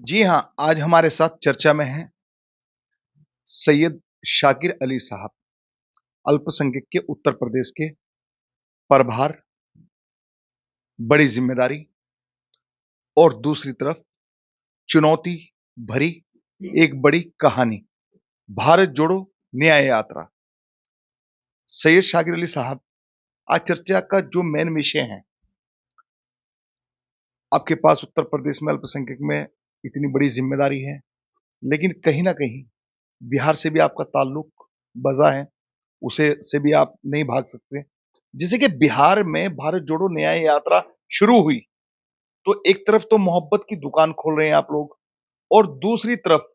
जी हाँ, आज हमारे साथ चर्चा में हैं सैयद शाकिर अली साहब, अल्पसंख्यक के उत्तर प्रदेश के प्रभार, बड़ी ज़िम्मेदारी और दूसरी तरफ चुनौती भरी एक बड़ी कहानी, भारत जोड़ो न्याय यात्रा। सैयद शाकिर अली साहब, आज चर्चा का जो मेन विषय है, आपके पास उत्तर प्रदेश में अल्पसंख्यक में इतनी बड़ी ज़िम्मेदारी है, लेकिन कहीं न कहीं बिहार से भी आपका ताल्लुक बज़ा है, उसे से भी आप नहीं भाग सकते। जैसे कि बिहार में भारत जोड़ो न्याय यात्रा शुरू हुई, तो एक तरफ तो मोहब्बत की दुकान खोल रहे हैं आप लोग और दूसरी तरफ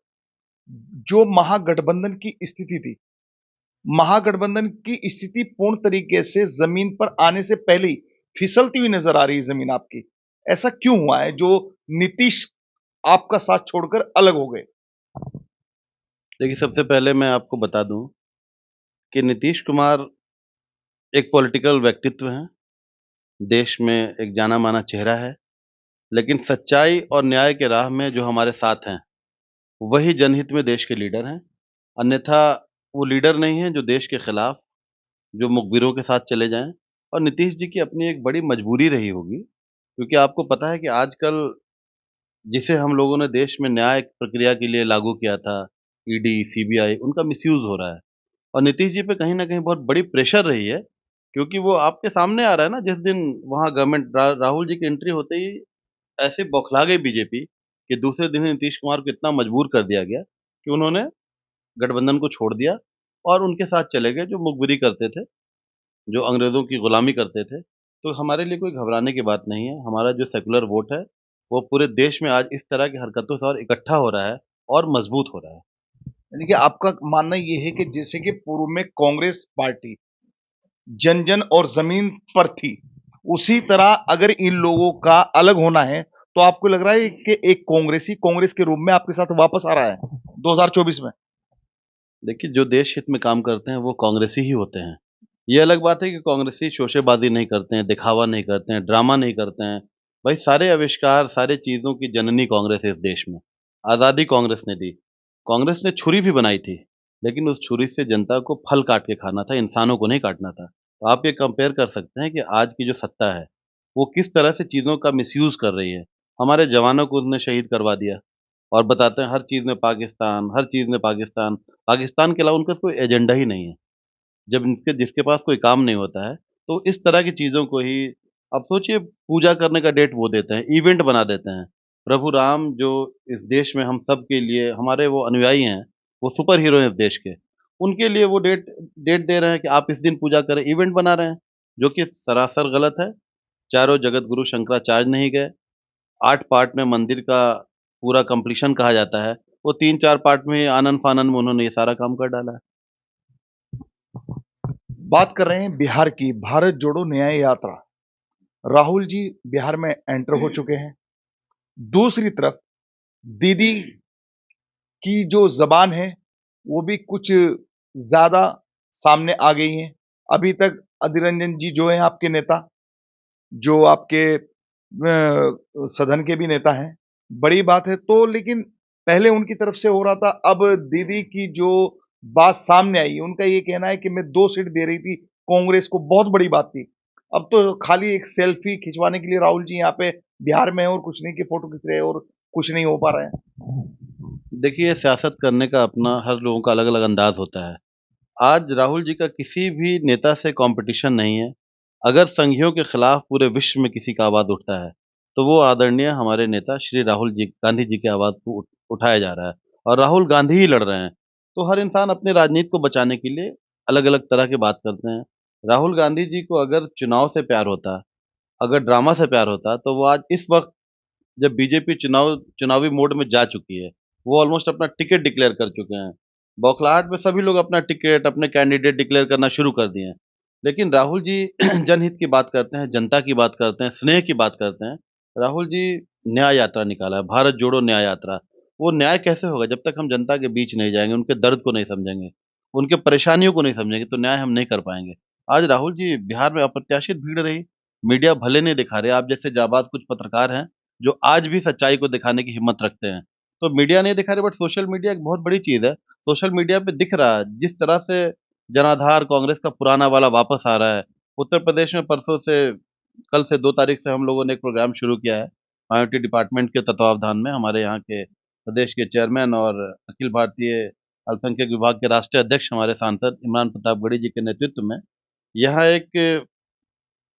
जो महागठबंधन की स्थिति थी, महागठबंधन की स्थिति पूर्ण तरीके से ज़मीन पर आने से पहले ही फिसलती हुई नज़र आ रही है ज़मीन आपकी। ऐसा क्यों हुआ है जो नीतीश आपका साथ छोड़कर अलग हो गए? देखिए, सबसे पहले मैं आपको बता दूँ कि नीतीश कुमार एक पॉलिटिकल व्यक्तित्व हैं, देश में एक जाना-माना चेहरा है, लेकिन सच्चाई और न्याय के राह में जो हमारे साथ हैं, वही जनहित में देश के लीडर हैं। अन्यथा वो लीडर नहीं हैं जो देश के खिलाफ, जो मुखबिरों के साथ चले जाएँ और नीतीश जी की अपनी एक बड़ी मजबूरी रही होगी, क्योंकि आपको पता है कि आजकल जिसे हम लोगों ने देश में न्याय प्रक्रिया के लिए लागू किया था, ईडी, सीबीआई, उनका मिसयूज़ हो रहा है। और नीतीश जी पे कहीं न कहीं बहुत बड़ी प्रेशर रही है, क्योंकि वो आपके सामने आ रहा है ना, जिस दिन वहाँ गवर्नमेंट राहुल जी की एंट्री होते ही ऐसे बौखला गई बीजेपी कि दूसरे दिन ही नीतीश कुमार को इतना मजबूर कर दिया गया कि उन्होंने गठबंधन को छोड़ दिया और उनके साथ चले गए जो मुखबिरी करते थे, जो अंग्रेज़ों की गुलामी करते थे। तो हमारे लिए कोई घबराने की बात नहीं है, हमारा जो सेक्युलर वोट है, वो पूरे देश में आज इस तरह की हरकतों से और इकट्ठा हो रहा है और मजबूत हो रहा है। यानी कि आपका मानना ये है कि जैसे कि पूर्व में कांग्रेस पार्टी जन-जन और ज़मीन पर थी। उसी तरह अगर इन लोगों का अलग होना है, तो आपको लग रहा है कि एक कांग्रेसी कांग्रेस के रूप में आपके साथ वापस आ रहा है, 2024 में? देखिए, जो देश हित में काम करते हैं, वो कांग्रेसी ही होते हैं। ये अलग बात है कि कांग्रेसी शोषेबाज़ी नहीं करते हैं, दिखावा नहीं करते हैं, ड्रामा नहीं करते हैं। भाई सारे आविष्कार, सारी चीज़ों की जननी कांग्रेस है इस देश में। आज़ादी कांग्रेस ने दी। कांग्रेस ने छुरी भी बनाई थी, लेकिन उस छुरी से जनता को फल काट के खाना था, इंसानों को नहीं काटना था। तो आप ये कंपेयर कर सकते हैं कि आज की जो सत्ता है, वो किस तरह से चीज़ों का मिसयूज़ कर रही है। हमारे जवानों को उसने शहीद करवा दिया और बताते हैं हर चीज़ में पाकिस्तान, हर चीज़ में पाकिस्तान। पाकिस्तान के अलावा उनका कोई एजेंडा ही नहीं है। जब इनके जिसके पास कोई काम नहीं होता है, तो इस तरह की चीज़ों को ही अब सोचिए पूजा करने का डेट वो देते हैं, इवेंट बना देते हैं। प्रभु राम जो इस देश में हम सब के लिए हमारे वो अनुयायी हैं, वो सुपर हीरो हैं इस देश के। उनके लिए वो डेट डेट दे रहे हैं कि आप इस दिन पूजा करें, इवेंट बना रहे हैं, जो कि सरासर गलत है। चारों जगत गुरु शंकराचार्य नहीं गए। 8 पार्ट में मंदिर का पूरा कंप्लीशन कहा जाता है, वो 3-4 पार्ट में आनन-फानन में उन्होंने ये सारा काम कर डाला है। बात कर रहे हैं बिहार की, भारत जोड़ो न्याय यात्रा। राहुल जी बिहार में एंटर हो चुके हैं। दूसरी तरफ दीदी की जो ज़बान है, वो भी कुछ ज़्यादा सामने आ गई हैं। अभी तक अधीर रंजन जी जो हैं आपके नेता, जो आपके सदन के भी नेता हैं, बड़ी बात है तो लेकिन पहले उनकी तरफ से हो रहा था, अब दीदी की जो बात सामने आई, उनका ये कहना है कि मैं 2 सीट दे रही थी कांग्रेस को, बहुत बड़ी बात थी। अब तो खाली एक सेल्फी खिंचवाने के लिए राहुल जी यहाँ पे बिहार में हैं और कुछ नहीं की फोटो खींच रहे हैं और कुछ नहीं हो पा रहा है। देखिए, सियासत करने का अपना हर लोगों का अलग-अलग अंदाज़ होता है। आज राहुल जी का किसी भी नेता से कॉम्पिटिशन नहीं है। अगर संघियों के खिलाफ पूरे विश्व में किसी का आवाज़ उठता है, तो वो आदरणीय हमारे नेता श्री राहुल जी गांधी जी की आवाज़ को उठाया जा रहा है और राहुल गांधी ही लड़ रहे हैं। तो हर इंसान अपनी राजनीति को बचाने के लिए अलग-अलग तरह की बात करते हैं। राहुल गांधी जी को अगर चुनाव से प्यार होता, अगर ड्रामा से प्यार होता, तो वो आज इस वक़्त जब बीजेपी चुनावी मोड में जा चुकी है, वो ऑलमोस्ट अपना टिकट डिक्लेयर कर चुके हैं। बौखलाहट में सभी लोग अपना टिकट, अपने कैंडिडेट डिक्लेयर करना शुरू कर दिए हैं। लेकिन राहुल जी जनहित की बात करते हैं, जनता की बात करते हैं, स्नेह की बात करते हैं। राहुल जी न्याय यात्रा निकाला है, भारत जोड़ो न्याय यात्रा। वो न्याय कैसे होगा जब तक हम जनता के बीच नहीं जाएँगे, उनके दर्द को नहीं समझेंगे, उनके परेशानियों को नहीं समझेंगे, तो न्याय हम नहीं कर पाएँगे। आज राहुल जी बिहार में अप्रत्याशित भीड़ रही, मीडिया भले नहीं दिखा रहे, आप जैसे जाबाज़ कुछ पत्रकार हैं, जो आज भी सच्चाई को दिखाने की हिम्मत रखते हैं। तो मीडिया नहीं दिखा रही, बट सोशल मीडिया एक बहुत बड़ी चीज़ है। सोशल मीडिया पे दिख रहा है, जिस तरह से जनाधार कांग्रेस का पुराना वाला वापस आ रहा है। उत्तर प्रदेश में परसों से, कल से 2 तारीख से हम लोगों ने एक प्रोग्राम शुरू किया है, आईटी डिपार्टमेंट के तत्वावधान में, हमारे यहाँ के प्रदेश के चेयरमैन और अखिल भारतीय अल्पसंख्यक विभाग के राष्ट्रीय अध्यक्ष हमारे सांसद इमरान प्रतापगढ़ी जी के नेतृत्व में। यहाँ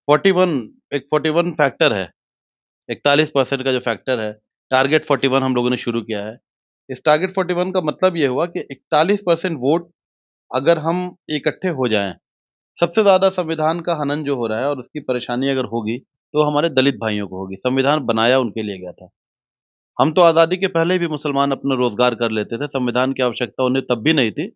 41 एक 41 फैक्टर है, 41% का जो फैक्टर है, टारगेट 41 हम लोगों ने शुरू किया है। इस टारगेट 41 का मतलब ये हुआ कि 41% वोट अगर हम इकट्ठे हो जाएँ, सबसे ज़्यादा संविधान का हनन जो हो रहा है और उसकी परेशानी अगर होगी, तो हमारे दलित भाइयों को होगी। संविधान बनाया उनके लिए गया था। हम तो आज़ादी के पहले भी मुसलमान अपना रोज़गार कर लेते थे, संविधान की आवश्यकता उन्हें तब भी नहीं थी।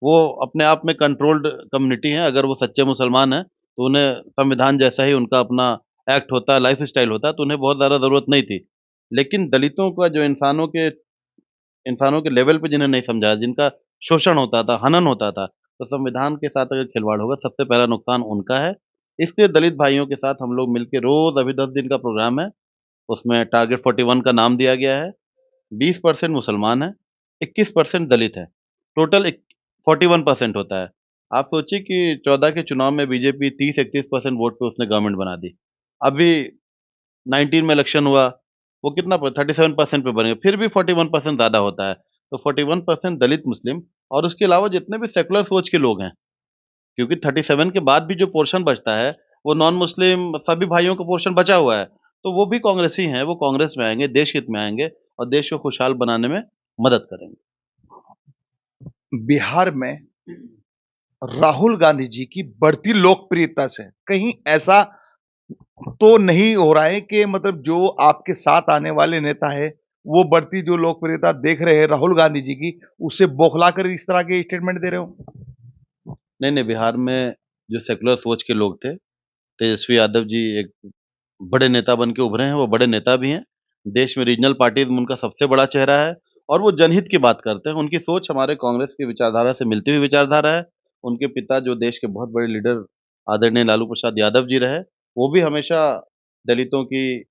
वो अपने आप में कंट्रोल्ड कम्युनिटी है, अगर वो सच्चे मुसलमान हैं, तो उन्हें संविधान जैसा ही उनका अपना एक्ट होता है, लाइफ़स्टाइल होता है, तो उन्हें बहुत ज़्यादा ज़रूरत नहीं थी। लेकिन दलितों का जो इंसानों के लेवल पे जिन्हें नहीं समझा, जिनका शोषण होता था, हनन होता था, तो संविधान के साथ अगर खिलवाड़ होगा, सबसे पहला नुकसान उनका है। इसलिए दलित भाइयों के साथ हम लोग मिलके रोज़, अभी 10 दिन का प्रोग्राम है, उसमें टारगेट 41 का नाम दिया गया है। 20% मुसलमान हैं, 21% दलित हैं। टोटल एक 41% होता है। आप सोचिए कि 14 के चुनाव में बीजेपी 30-31% वोट पे उसने गवर्नमेंट बना दी। अभी 19 में इलेक्शन हुआ, वो कितना प 37% पे बन गए, फिर भी 41% ज़्यादा होता है। तो 41% दलित मुस्लिम और उसके अलावा जितने भी सेकुलर सोच के लोग हैं, क्योंकि 37 के बाद भी जो पोर्शन बचता है, वो नॉन मुस्लिम सभी भाइयों का पोर्शन बचा हुआ है। तो वो भी कांग्रेसी हैं, वो कांग्रेस में आएँगे, देश हित में आएँगे और देश को खुशहाल बनाने में मदद करेंगे। बिहार में राहुल गांधी जी की बढ़ती लोकप्रियता से कहीं ऐसा तो नहीं हो रहा है कि मतलब जो आपके साथ आने वाले नेता है, वो बढ़ती जो लोकप्रियता देख रहे हैं राहुल गांधी जी की, उससे बौखला कर इस तरह के स्टेटमेंट दे रहे हो? नहीं, नहीं, बिहार में जो सेकुलर सोच के लोग थे, तेजस्वी यादव जी एक बड़े नेता बन के उभरे हैं, वो बड़े नेता भी हैं। देश में रीजनल पार्टीज़ में उनका सबसे बड़ा चेहरा है और वो जनहित की बात करते हैं। उनकी सोच हमारे कांग्रेस की विचारधारा से मिलती हुई विचारधारा है। उनके पिता जो देश के बहुत बड़े लीडर आदरणीय लालू प्रसाद यादव जी रहे, वो भी हमेशा दलितों की,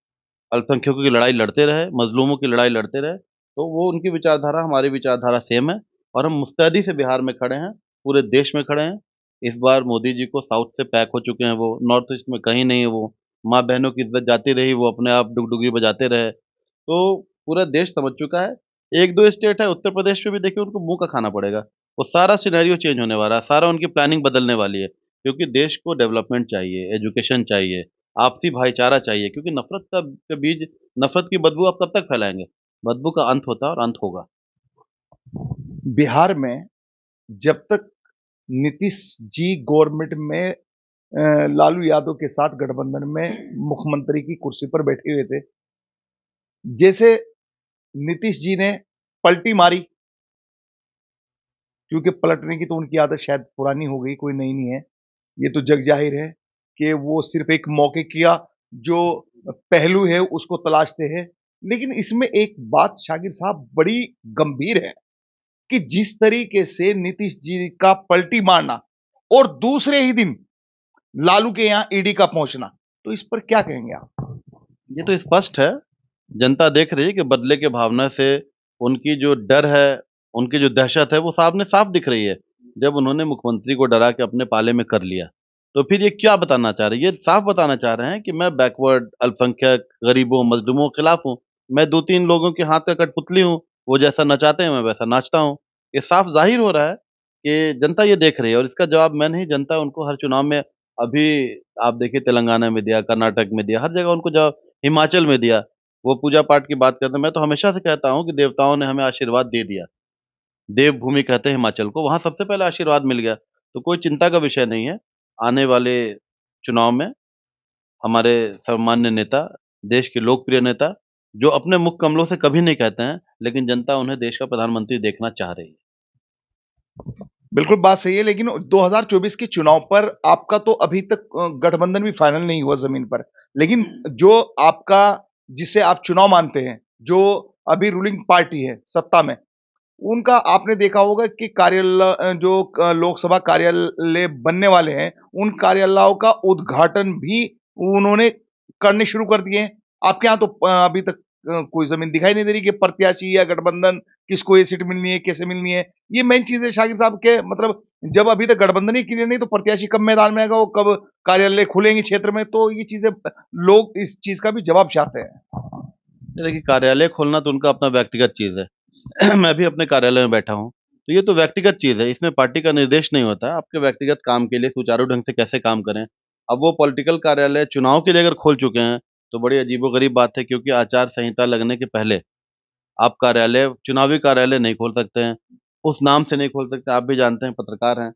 अल्पसंख्यकों की लड़ाई लड़ते रहे, मज़लूमों की लड़ाई लड़ते रहे। तो वो उनकी विचारधारा, हमारी विचारधारा सेम है और हम मुस्तैदी से बिहार में खड़े हैं, पूरे देश में खड़े हैं। इस बार मोदी जी को साउथ से पैक हो चुके हैं वो, नॉर्थ ईस्ट में कहीं नहीं है वो। माँ-बहनों की इज़्ज़त जाती रही, वो अपने आप डुगडुगी बजाते रहे। तो पूरा देश समझ चुका है। 1-2 स्टेट है, उत्तर प्रदेश में भी देखिए उनको मुँह का खाना पड़ेगा। वो सारा सिनेरियो चेंज होने वाला है, सारा उनकी प्लानिंग बदलने वाली है। क्योंकि देश को डेवलपमेंट चाहिए, एजुकेशन चाहिए, आपसी भाईचारा चाहिए, क्योंकि नफ़रत के बीज, नफ़रत की बदबू आप कब तक फैलाएँगे? बदबू का अंत होता है और अंत होगा। बिहार में जब तक नीतीश जी गवर्नमेंट में लालू यादव के साथ गठबंधन में मुख्यमंत्री की कुर्सी पर बैठे हुए थे, जैसे नीतीश जी ने पलटी मारी, क्योंकि पलटने की तो उनकी आदत शायद पुरानी हो गई, कोई नई नहीं है। ये तो जग जाहिर है कि वो सिर्फ एक मौके का जो पहलू है उसको तलाशते हैं। लेकिन इसमें एक बात शाकिर साहब बड़ी गंभीर है कि जिस तरीके से नीतीश जी का पलटी मारना और दूसरे ही दिन लालू के यहाँ ईडी का पहुंचना, तो इस पर क्या कहेंगे आप? ये तो स्पष्ट है, जनता देख रही है कि बदले की भावना से उनकी जो डर है, उनकी जो दहशत है, वो सामने साफ दिख रही है। जब उन्होंने मुख्यमंत्री को डरा के अपने पाले में कर लिया, तो फिर ये क्या बताना चाह रहे हैं? ये साफ बताना चाह रहे हैं कि मैं बैकवर्ड, अल्पसंख्यक, गरीबों, मज़लूमों के खिलाफ हूँ। मैं 2-3 लोगों के हाथ का कठपुतली हूँ, वो जैसा नचाते हैं, मैं वैसा नाचता हूँ। ये साफ ज़ाहिर हो रहा है कि जनता ये देख रही है और इसका जवाब मैं नहीं, जनता उनको हर चुनाव में, अभी आप देखिए तेलंगाना में दिया, कर्नाटक में दिया, हर जगह उनको जवाब, हिमाचल में दिया। वो पूजा-पाठ की बात करते हैं, मैं तो हमेशा से कहता हूँ कि देवताओं ने हमें आशीर्वाद दे दिया। देवभूमि कहते हैं हिमाचल को, वहाँ सबसे पहले आशीर्वाद मिल गया। तो कोई चिंता का विषय नहीं है। आने वाले चुनाव में हमारे सम्मान्य नेता, देश के लोकप्रिय नेता, जो अपने मुख कमलों से कभी नहीं कहते हैं, लेकिन जनता उन्हें देश का प्रधानमंत्री देखना चाह रही है। बिल्कुल बात सही है, लेकिन 2024 के चुनाव पर आपका तो अभी तक गठबंधन भी फाइनल नहीं हुआ जमीन पर। लेकिन जो आपका, जिसे आप चुनाव मानते हैं, जो अभी रूलिंग पार्टी है सत्ता में, उनका आपने देखा होगा कि कार्यालय जो लोकसभा कार्यालय बनने वाले हैं, उन कार्यालयों का उद्घाटन भी उन्होंने करने शुरू कर दिए हैं। आपके यहाँ तो अभी तक कोई ज़मीन दिखाई नहीं दे रही कि प्रत्याशी या गठबंधन किसको ये सीट मिलनी है, कैसे मिलनी है। ये मेन चीज़ है शाकिर साहब के मतलब जब अभी तक गठबंधन ही क्लियर नहीं तो प्रत्याशी कब मैदान में आएगा, वो कब कार्यालय खुलेंगे क्षेत्र में, तो ये चीज़ें लोग इस चीज़ का भी जवाब चाहते हैं। ये देखिए, कार्यालय खोलना तो उनका अपना व्यक्तिगत चीज़ है। मैं भी अपने कार्यालय में बैठा हूँ, तो ये तो व्यक्तिगत चीज़ है, इसमें पार्टी का निर्देश नहीं होता है, आपके व्यक्तिगत काम के लिए सुचारू ढंग से कैसे काम करें। अब वो पॉलिटिकल कार्यालय चुनाव के लिए अगर खोल चुके हैं, तो बड़ी अजीबो-गरीब बात है, क्योंकि आचार संहिता लगने के पहले आप कार्यालय चुनावी कार्यालय नहीं खोल सकते हैं, उस नाम से नहीं खोल सकते, आप भी जानते हैं, पत्रकार हैं।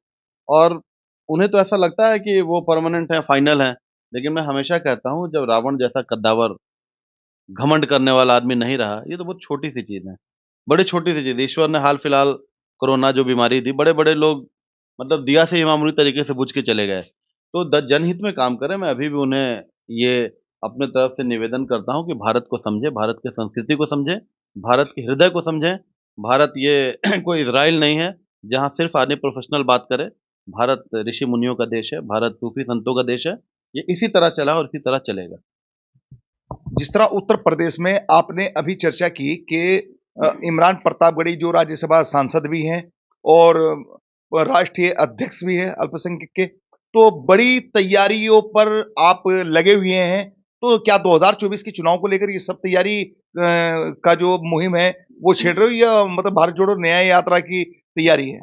और उन्हें तो ऐसा लगता है कि वो परमानेंट है, फाइनल है, लेकिन मैं हमेशा कहता हूँ, जब रावण जैसा कद्दावर, घमंड करने वाला आदमी नहीं रहा, ये तो बहुत छोटी-सी चीज़ है। बड़ी छोटी-सी चीज़ है, ईश्वर ने हाल-फिलहाल कोरोना जो बीमारी थी, बड़े-बड़े लोग मतलब दिया से ही मामूली तरीके से बुझ के चले गए। तो जनहित में काम करें, मैं अभी भी उन्हें ये अपने तरफ से निवेदन करता हूँ कि भारत को समझें, भारत की संस्कृति को समझें, भारत के हृदय को समझें। भारत ये कोई इज़राइल नहीं है, जहाँ सिर्फ़ आदमी प्रोफ़ेशनल बात करे। भारत ऋषि-मुनियों का देश है, भारत सूफ़ी संतों का देश है। ये इसी तरह चला और इसी तरह चलेगा। जिस तरह उत्तर प्रदेश में आपने अभी चर्चा की कि इमरान प्रतापगढ़ी जो राज्यसभा सांसद भी हैं और राष्ट्रीय अध्यक्ष भी हैं अल्पसंख्यक के, तो बड़ी तैयारियों पर आप लगे हुए हैं। तो क्या 2024 के चुनाव को लेकर ये सब तैयारी का जो मुहिम है, वो छेड़ रहे हो या मतलब भारत जोड़ो न्याय यात्रा की तैयारी है?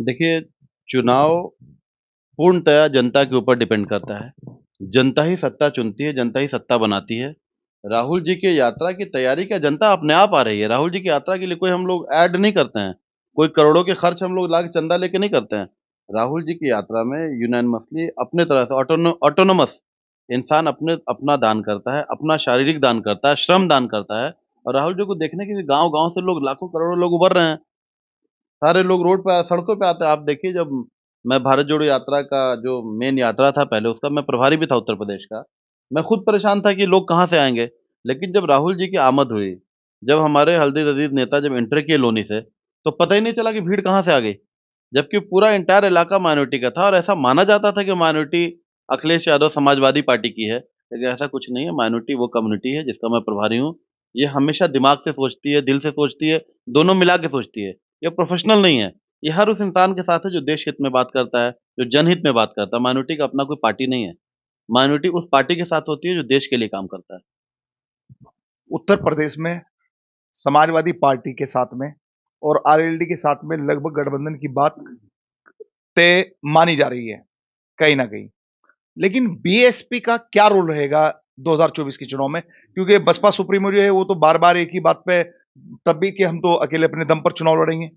देखिए, चुनाव पूर्णतया जनता के ऊपर डिपेंड करता है। जनता ही सत्ता चुनती है, जनता ही सत्ता बनाती है। राहुल जी की यात्रा की तैयारी क्या जनता अपने आप आ रही है। राहुल जी की यात्रा के लिए कोई हम लोग ऐड नहीं करते हैं। कोई करोड़ों के खर्च हम लोग लाके चंदा लेके नहीं करते हैं। राहुल जी की यात्रा में यूनानिमसली अपने तरह से ऑटोनोमस इंसान अपना दान करता है, अपना शारीरिक दान करता है, श्रम दान करता है और राहुल जी को देखने के लिए गाँव-गाँव से लोग लाखों करोड़ों लोग उभर रहे हैं। सारे लोग रोड पे सड़कों पे आते हैं। आप देखिए, जब मैं भारत जोड़ो यात्रा का जो मेन यात्रा था पहले, उसका मैं प्रभारी भी था उत्तर प्रदेश का। मैं खुद परेशान था कि लोग कहाँ से आएँगे? लेकिन जब राहुल जी की आमद हुई, जब हमारे हल्दी-लजीज नेता जब एंटर किए लोनी से, तो पता ही नहीं चला कि भीड़ कहाँ से आ गई। जबकि पूरा एंटायर इलाका माइनॉरिटी का था और ऐसा माना जाता था कि माइनॉरिटी अखिलेश यादव समाजवादी पार्टी की है। लेकिन ऐसा कुछ नहीं है, माइनॉरिटी वो कम्युनिटी है जिसका मैं प्रभारी हूँ। ये हमेशा दिमाग से सोचती है, दिल से सोचती है, दोनों मिला के सोचती है। ये प्रोफ़ेशनल नहीं है। ये हर उस इंसान के साथ है जो देश हित में बात करता है, जो जनहित में बात करता है। माइनॉरिटी का अपना कोई पार्टी नहीं है। माइनॉरिटी उस पार्टी के साथ होती है जो देश के लिए काम करता है। उत्तर प्रदेश में समाजवादी पार्टी के साथ में और आरएलडी के साथ में लगभग गठबंधन की बात तय मानी जा रही है, कहीं न कहीं। लेकिन बीएसपी का क्या रोल रहेगा 2024 के चुनाव में? क्योंकि बसपा सुप्रीमो जो है वो तो बार-बार एक ही बात पे तब भी कि हम तो अकेले अपने दम पर चुनाव लड़ेंगे।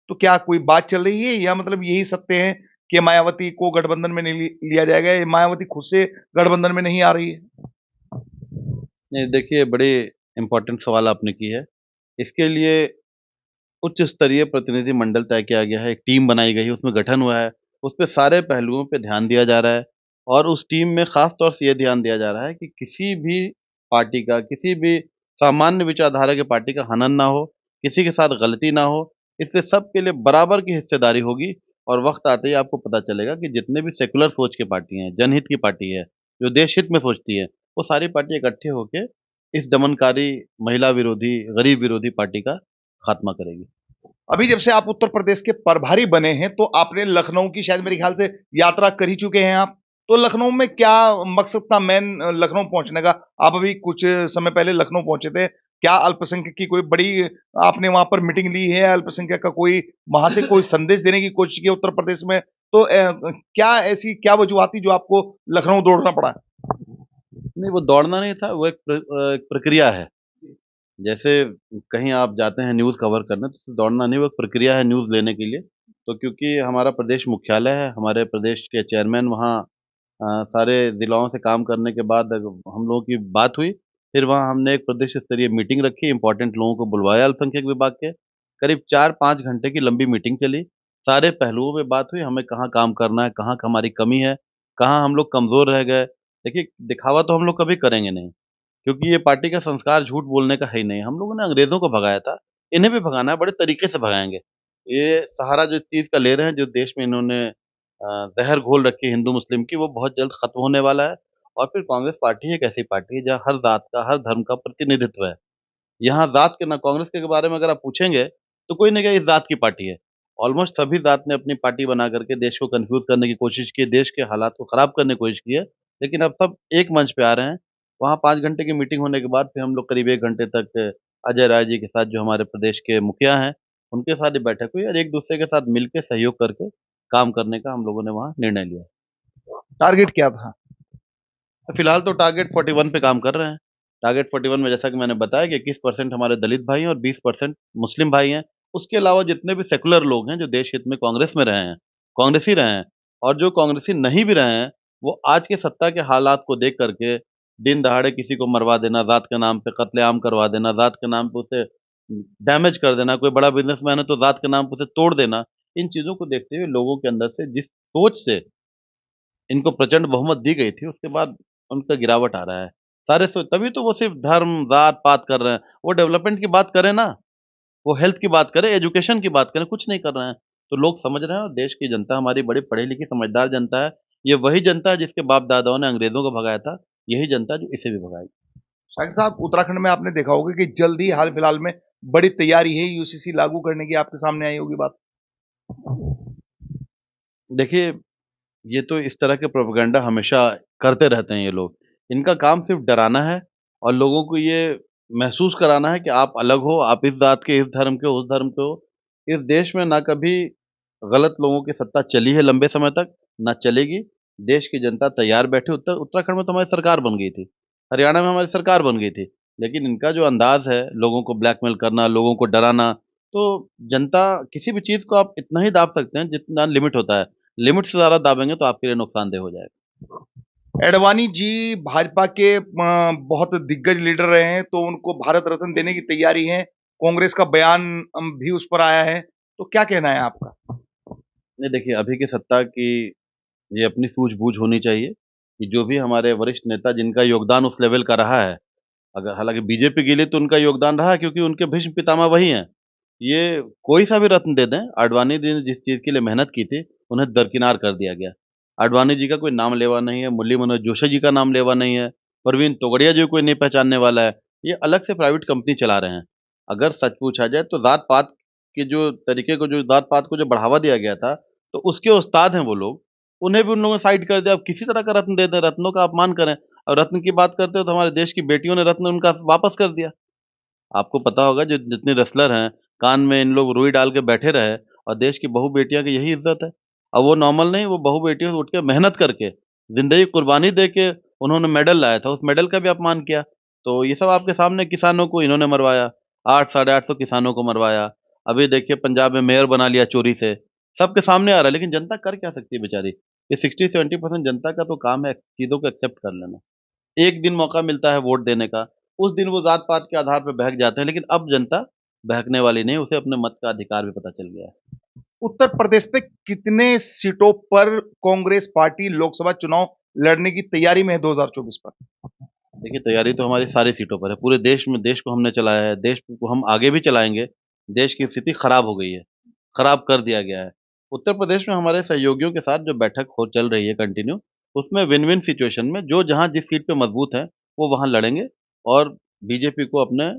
तो क्या कोई बात चल रही है या मतलब यही सत्य है कि मायावती को गठबंधन में नहीं लिया जाएगा या मायावती खुद से गठबंधन में नहीं आ रही है? नहीं, देखिए, बड़े इम्पोर्टेंट सवाल आपने की है। इसके लिए उच्च स्तरीय प्रतिनिधि मंडल तय किया गया है, एक टीम बनाई गई है, उसमें गठन हुआ है, उसपे सारे पहलुओं पे ध्यान दिया जा रहा है और उस टीम में ख़ास तौर से ये ध्यान दिया जा रहा है कि किसी भी पार्टी का, किसी भी सामान्य विचारधारा की पार्टी का हनन ना हो, किसी के साथ गलती ना हो, इससे सबके लिए बराबर की हिस्सेदारी होगी और वक़्त आते ही आपको पता चलेगा कि जितने भी सेकुलर सोच की पार्टी हैं, जनहित की पार्टी है, जो देश हित में सोचती है, वो सारी पार्टी इकट्ठे होके इस दमनकारी, महिला विरोधी, गरीब विरोधी पार्टी का खात्मा करेगी। अभी जब से आप उत्तर प्रदेश के प्रभारी बने हैं, तो आपने लखनऊ की शायद मेरे ख्याल से यात्रा कर ही चुके हैं आप। तो लखनऊ में क्या मकसद था मेन लखनऊ पहुँचने का? आप अभी कुछ समय पहले लखनऊ पहुँचे थे। क्या अल्पसंख्यक की कोई बड़ी आपने वहाँ पर मीटिंग ली है? अल्पसंख्यक का कोई वहाँ से कोई संदेश देने की कोशिश की है उत्तर प्रदेश में? तो क्या ऐसी क्या वजूहात थी जो आपको लखनऊ दौड़ना पड़ा? नहीं, वो दौड़ना नहीं था, वो एक प्रक्रिया है। जैसे कहीं आप जाते हैं न्यूज़ कवर करने, तो दौड़ना नहीं, वो एक प्रक्रिया है न्यूज़ लेने के लिए। तो क्योंकि हमारा प्रदेश मुख्यालय है, हमारे प्रदेश के चेयरमैन वहाँ सारे ज़िलों से काम करने के बाद हम लोगों की बात हुई। फिर वहाँ हमने एक प्रदेश स्तरीय मीटिंग रखी, इम्पोर्टेंट लोगों को बुलवाया अल्पसंख्यक विभाग के। करीब 4-5 घंटे की लंबी मीटिंग चली। सारे पहलुओं पे बात हुई, हमें कहाँ काम करना है, कहाँ हमारी कमी है, कहाँ हम लोग कमज़ोर रह गए। देखिए, दिखावा तो हम लोग कभी करेंगे नहीं। क्योंकि ये पार्टी का संस्कार झूठ बोलने का है ही नहीं। हम लोगों ने अंग्रेज़ों को भगाया था, इन्हें भी भगाना है, बड़े तरीके से भगाएँगे। ये सहारा जो इस चीज़ का ले रहे हैं, जो देश में इन्होंने ज़हर घोल रखी है हिंदू-मुस्लिम की, वो बहुत जल्द खत्म होने वाला है और फिर कांग्रेस पार्टी एक ऐसी पार्टी है जहाँ हर जात का, हर धर्म का प्रतिनिधित्व है। यहाँ जात के ना कांग्रेस के बारे में अगर आप पूछेंगे, तो कोई ना कोई इस जात की पार्टी है। ऑलमोस्ट सभी जात ने अपनी पार्टी बना करके देश को कन्फ्यूज़ करने की कोशिश की है, देश के हालात को खराब करने की कोशिश की है, लेकिन अब सब एक मंच पे आ रहे हैं। वहाँ 5 घंटे की मीटिंग होने के बाद फिर हम लोग करीब 1 घंटे तक अजय राय जी के साथ जो हमारे प्रदेश के मुखिया हैं, उनके साथ ही बैठक हुई और एक-दूसरे के साथ मिल के सहयोग करके काम करने का हम लोगों ने वहाँ निर्णय लिया। टारगेट क्या था? फिलहाल तो टारगेट 41 पे काम कर रहे हैं। टारगेट 41 में जैसा कि मैंने बताया कि 21% हमारे दलित भाई हैं और 20% मुस्लिम भाई हैं। उसके अलावा जितने भी सेकुलर लोग हैं जो देश हित में कांग्रेस में रहे हैं, कांग्रेसी रहे हैं और जो कांग्रेसी नहीं भी रहे हैं, वो आज के सत्ता के हालात को देख कर के दिन दहाड़े किसी को मरवा देना, ज़ात के नाम पे कत्लेआम करवा देना, ज़ात के नाम पे उसे डैमेज कर देना, कोई बड़ा बिज़नेसमैन है तो ज़ात के नाम पे उसे तोड़ देना। इन चीज़ों को देखते हुए लोगों के अंदर से जिस सोच से इनको प्रचंड बहुमत दी गई थी, उसके बाद उनका गिरावट आ रहा है। सारे तभी तो वो सिर्फ़ धर्म, जात-पात कर रहे हैं। वो डेवलपमेंट की बात करें ना, वो हेल्थ की बात करें, एजुकेशन की बात करें, कुछ नहीं कर रहे हैं। तो लोग समझ रहे हैं और देश की जनता हमारी बड़ी पढ़ी-लिखी समझदार जनता है। ये वही जनता है जिसके बाप-दादाओं ने अंग्रेज़ों को भगाया था, यही जनता जो इसे भी भगाएगी। शाकिर साहब, उत्तराखंड में आपने देखा होगा कि जल्द ही हाल-फिलहाल में बड़ी तैयारी है यूसीसी लागू करने की, आपके सामने आई होगी बात। देखिए, ये तो इस तरह के प्रोपेगेंडा हमेशा करते रहते हैं ये लोग। इनका काम सिर्फ़ डराना है और लोगों को ये महसूस कराना है कि आप अलग हो, आप इस जात के, इस धर्म के, उस धर्म के हो। इस देश में ना कभी गलत लोगों की सत्ता चली है लंबे समय तक, ना चलेगी। देश की जनता तैयार बैठी उत्तराखंड में तो हमारी सरकार बन गई थी, हरियाणा में हमारी सरकार बन गई थी। लेकिन इनका जो अंदाज़ है, लोगों को ब्लैकमेल करना, लोगों को डराना, तो जनता किसी भी चीज़ को आप इतना ही दाब सकते हैं जितना लिमिट होता है। लिमिट से ज़्यादा दाबेंगे तो आपके लिए नुकसानदेह हो जाएगा। एडवाणी जी भाजपा के बहुत दिग्गज लीडर रहे हैं, तो उनको भारत रत्न देने की तैयारी है। कांग्रेस का बयान भी उस पर आया है। तो क्या कहना है आपका? नहीं देखिए, अभी की सत्ता की ये अपनी सूझ-बूझ होनी चाहिए कि जो भी हमारे वरिष्ठ नेता जिनका योगदान उस लेवल का रहा है, अगर हालाँकि बीजेपी के लिए तो उनका योगदान रहा है क्योंकि उनके भीष्म पितामह वही हैं। ये कोई-सा भी रत्न दे दें, आडवाणी जी ने जिस चीज़ के लिए मेहनत की थी, उन्हें दरकिनार कर दिया गया। आडवाणी जी का कोई नाम लेवा नहीं है, मुरली मनोहर जोशी जी का नाम लेवा नहीं है, परवीन तोगड़िया जी को कोई नहीं पहचानने वाला है। ये अलग से प्राइवेट कंपनी चला रहे हैं। अगर सच पूछा जाए तो जात-पात के जो तरीके को जो जात-पात को जो बढ़ावा दिया गया था, तो उसके उस्ताद हैं वो लोग। उन्हें भी उन लोगों ने साइड कर दिया। अब किसी तरह का रत्न दे दें, रत्नों का अपमान करें। और रत्न की बात करते हो तो हमारे देश की बेटियों ने रत्न उनका वापस कर दिया। आपको पता होगा जो जितने रेसलर हैं, कान में इन लोग रुई डाल के बैठे रहे और देश की बहू-बेटियाँ की यही इज़्ज़त है। अब वो नॉर्मल नहीं, वो बहू-बेटियों से उठ के मेहनत करके, ज़िंदगी कुर्बानी दे के उन्होंने मेडल लाया था, उस मेडल का भी अपमान किया। तो ये सब आपके सामने किसानों को इन्होंने मरवाया, 8 साढ़े 800 किसानों को मरवाया। अभी देखिए पंजाब में मेयर बना लिया चोरी से। सबके सामने आ रहा है, लेकिन जनता कर क्या सकती है बेचारी? ये 60-70% जनता का तो काम है चीज़ों को एक्सेप्ट कर लेना। एक दिन मौका मिलता है वोट देने का, उस दिन वो ज़ात-पात के आधार पे बहक जाते हैं, लेकिन अब जनता बहकने वाली नहीं, उसे अपने मत का अधिकार भी पता चल गया है। उत्तर प्रदेश पे कितने सीटों पर कांग्रेस पार्टी लोकसभा चुनाव लड़ने की तैयारी में है 2024 पर? देखिए, तैयारी तो हमारी सारी सीटों पर है, पूरे देश में देश को हमने चलाया है, देश को हम आगे भी चलाएँगे। देश की स्थिति खराब हो गई है, खराब कर दिया गया है। उत्तर प्रदेश में हमारे सहयोगियों के साथ जो बैठक हो चल रही है कंटिन्यू, उसमें विन-विन सिचुएशन में जो जहाँ जिस सीट पे मज़बूत है, वो वहाँ लड़ेंगे और बीजेपी को अपने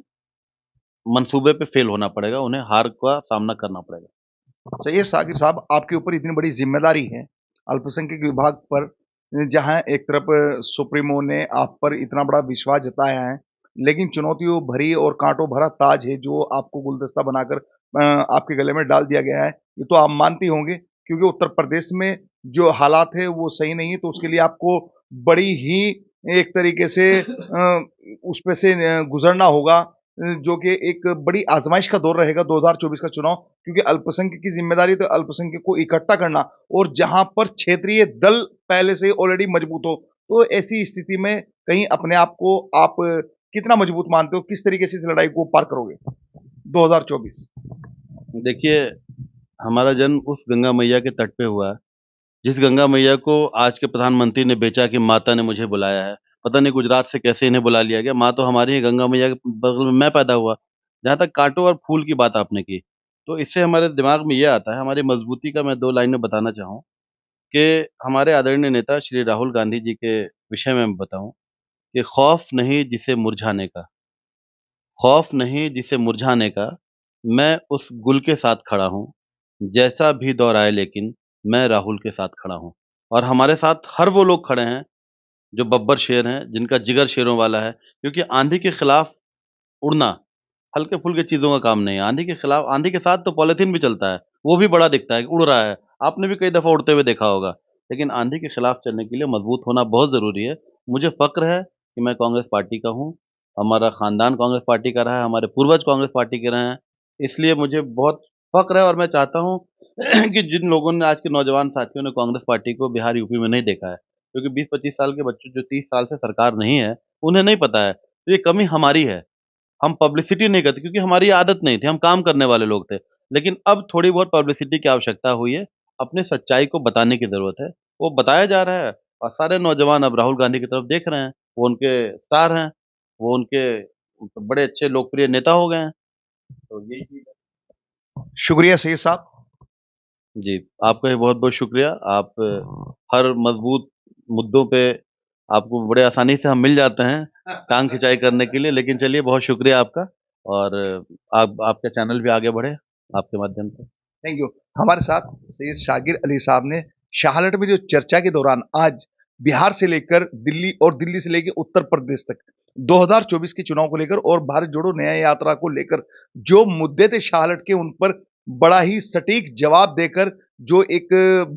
मंसूबे पे फ़ेल होना पड़ेगा, उन्हें हार का सामना करना पड़ेगा। सही है साकिब साहब, आपके ऊपर इतनी बड़ी ज़िम्मेदारी है, अल्पसंख्यक विभाग पर, जहाँ एक तरफ सुप्रीमो ने आप पर इतना बड़ा विश्वास जताया है, लेकिन चुनौतियों भरी और काँटों भरा ताज है जो आपको गुलदस्ता बनाकर आपके गले में डाल दिया गया है। ये तो आप मानती होंगी, क्योंकि उत्तर प्रदेश में जो हालात है वो सही नहीं है, तो उसके लिए आपको बड़ी ही एक तरीके से उस पे से गुज़रना होगा, जो कि एक बड़ी आज़माइश का दौर रहेगा 2024 का चुनाव। क्योंकि अल्पसंख्यक की जिम्मेदारी तो अल्पसंख्यक को इकट्ठा करना, और जहां पर क्षेत्रीय दल पहले से ऑलरेडी मजबूत हो, तो ऐसी स्थिति में कहीं अपने आप को आप कितना मजबूत मानते हो, किस तरीके से इस लड़ाई को पार करोगे 2024? देखिए, हमारा जन्म उस गंगा मैया के तट पे हुआ है, जिस गंगा मैया को आज के प्रधानमंत्री ने बेचा कि माता ने मुझे बुलाया है। पता नहीं गुजरात से कैसे इन्हें बुला लिया गया, माँ तो हमारी है, गंगा मैया के बगल में मैं पैदा हुआ। जहाँ तक काँटों और फूल की बात आपने की, तो इससे हमारे दिमाग में ये आता है, हमारी मजबूती का मैं 2 लाइन में बताना चाहूँ कि हमारे आदरणीय नेता श्री राहुल गांधी जी के विषय में मैं बताऊँ कि खौफ नहीं जिसे मुरझाने का, खौफ नहीं जिसे मुरझाने का, मैं उस गुल के साथ खड़ा हूँ, जैसा भी दौर आए लेकिन मैं राहुल के साथ खड़ा हूँ। और हमारे साथ हर वो लोग खड़े हैं, जो बब्बर शेर हैं, जिनका जिगर शेरों वाला है, क्योंकि आंधी के खिलाफ उड़ना, हल्के-फुल्के चीज़ों का काम नहीं है। आंधी के साथ तो पॉलीथीन भी चलता है, वो भी बड़ा दिखता है कि उड़ रहा है। आपने भी कई दफ़ा उड़ते हुए देखा होगा। लेकिन आंधी के खिलाफ चलने के लिए मज़बूत होना बहुत ज़रूरी है। मुझे फ़क्र है कि मैं कांग्रेस पार्टी का हूँ, हमारा ख़ानदान कांग्रेस पार्टी का रहा है, हमारे पूर्वज कांग्रेस पार्टी के रहे हैं। इसलिए मुझे बहुत फ़क्र है और मैं चाहता हूँ कि जिन लोगों ने आज के नौजवान साथियों ने कांग्रेस पार्टी को बिहार, यूपी में नहीं देखा है, क्योंकि 20-25 साल के बच्चे जो 30 साल से सरकार नहीं है, उन्हें नहीं पता है। तो ये कमी हमारी है। हम पब्लिसिटी नहीं करते क्योंकि हमारी आदत नहीं थी, हम काम करने वाले लोग थे। लेकिन अब थोड़ी बहुत पब्लिसिटी की आवश्यकता हुई है, अपनी सच्चाई को बताने की ज़रूरत है। वो बताया जा रहा है और सारे नौजवान अब राहुल गांधी की तरफ देख रहे हैं। वो उनके स्टार हैं, वो उनके बड़े अच्छे लोकप्रिय नेता हो गए हैं। तो यही चीज़ है। शुक्रिया सैयद साहब। जी, आपका भी बहुत-बहुत शुक्रिया। आप हर मज़बूत मुद्दों पे आपको बड़े आसानी से हम मिल जाते हैं, टाँग खिंचाई करने के लिए। लेकिन चलिए बहुत शुक्रिया आपका और आप आपका चैनल भी आगे बढ़े, आपके माध्यम से। Thank you. हमारे साथ सैयद शागिर अली साहब ने शाहलट में जो चर्चा के दौरान आज बिहार से लेकर दिल्ली और दिल्ली से लेकर उत्तर प्रदेश तक 2024 के चुनाव को लेकर और भारत जोड़ो न्याय यात्रा को लेकर जो मुद्दे थे शाहलट के, उन पर बड़ा ही सटीक जवाब देकर जो एक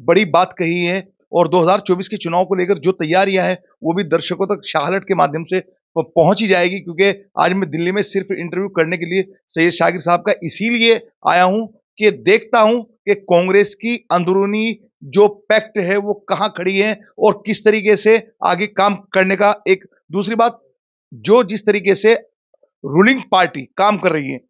बड़ी बात कही है और 2024 के चुनाव को लेकर जो तैयारियां हैं वो भी दर्शकों तक शाहलट के माध्यम से पहुंची जाएगी, क्योंकि आज मैं दिल्ली में सिर्फ इंटरव्यू करने के लिए सैयद शागिर साहब का इसीलिए आया हूं कि देखता हूं कि कांग्रेस की अंदरूनी जो पैक्ट है वो कहां खड़ी है और किस तरीके से आगे काम करने का। एक दूसरी बात, जो जिस तरीके से रूलिंग पार्टी काम कर रही है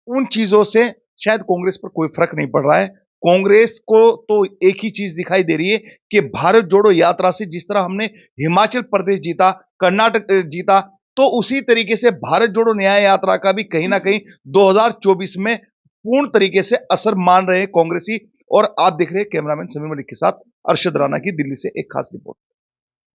उन चीजों से शायद कांग्रेस पर कोई फर्क नहीं पड़ रहा है। कांग्रेस को तो एक ही चीज दिखाई दे रही है कि भारत जोड़ो यात्रा से जिस तरह हमने हिमाचल प्रदेश जीता, कर्नाटक जीता, तो उसी तरीके से भारत जोड़ो न्याय यात्रा का भी कहीं ना कहीं 2024 में पूर्ण तरीके से असर मान रहे हैं कांग्रेसी। और आप देख रहे हैं कैमरामैन समीर मलिक के साथ अरशद राणा की दिल्ली से एक खास रिपोर्ट।